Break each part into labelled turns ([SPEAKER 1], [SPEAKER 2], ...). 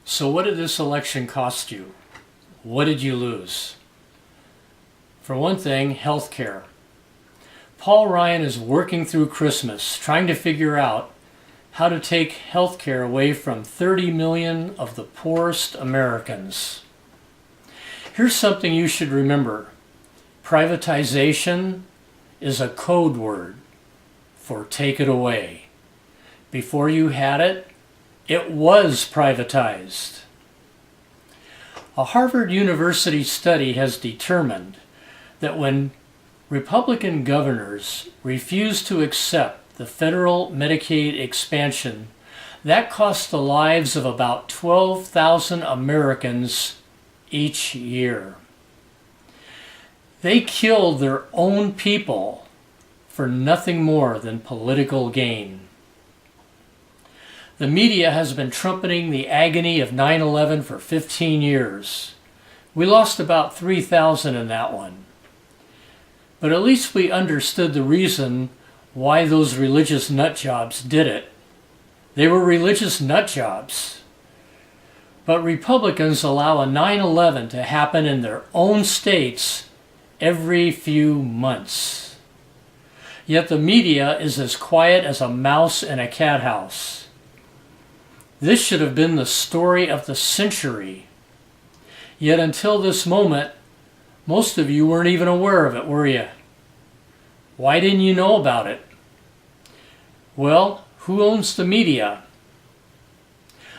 [SPEAKER 1] So what did this election cost you? What did you lose? For one thing, health care. Paul Ryan is working through Christmas, trying to figure out how to take health care away from 30 million of the poorest Americans. Here's something you should remember. Privatization is a code word for take it away. Before you had it, it was privatized. A Harvard University study has determined that when Republican governors refuse to accept the federal Medicaid expansion, that costs the lives of about 12,000 Americans each year. They killed their own people for nothing more than political gain. The media has been trumpeting the agony of 9/11 for 15 years. We lost about 3,000 in that one. But at least we understood the reason why those religious nutjobs did it. They were religious nutjobs. But Republicans allow a 9/11 to happen in their own states every few months. Yet the media is as quiet as a mouse in a cat house. This should have been the story of the century. Yet until this moment, most of you weren't even aware of it, were you? Why didn't you know about it? Well, who owns the media?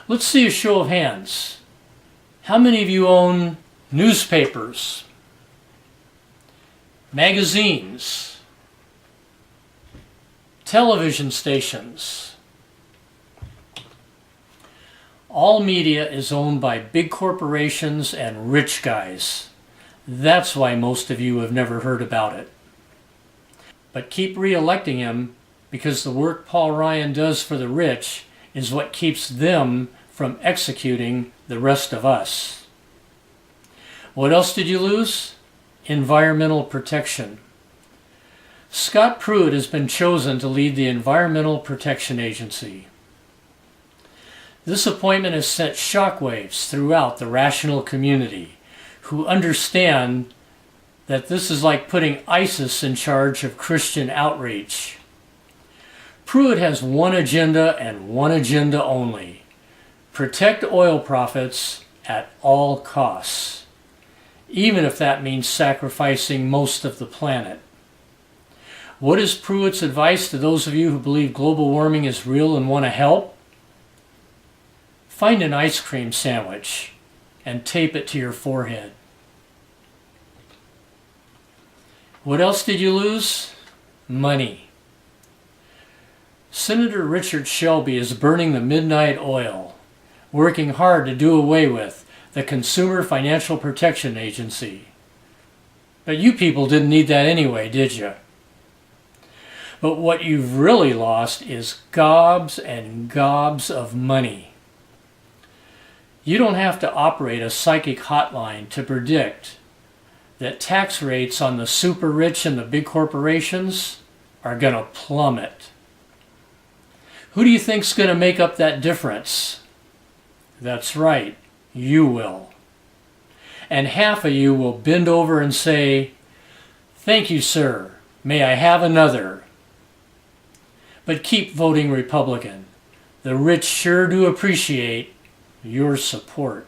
[SPEAKER 1] Let's see a show of hands. How many of you own newspapers, magazines, television stations? All media is owned by big corporations and rich guys. That's why most of you have never heard about it. But keep re-electing him, because the work Paul Ryan does for the rich is what keeps them from executing the rest of us. What else did you lose? Environmental protection. Scott Pruitt has been chosen to lead the Environmental Protection Agency. This appointment has sent shockwaves throughout the rational community, who understand that this is like putting ISIS in charge of Christian outreach. Pruitt has one agenda and one agenda only: protect oil profits at all costs, even if that means sacrificing most of the planet. What is Pruitt's advice to those of you who believe global warming is real and want to help? Find an ice cream sandwich and tape it to your forehead. What else did you lose? Money. Senator Richard Shelby is burning the midnight oil, working hard to do away with the Consumer Financial Protection Agency. But you people didn't need that anyway, did you? But what you've really lost is gobs and gobs of money. You don't have to operate a psychic hotline to predict that tax rates on the super rich and the big corporations are going to plummet. Who do you think's going to make up that difference? That's right, you will. And half of you will bend over and say, "Thank you, sir. May I have another?" But keep voting Republican. The rich sure do appreciate your support.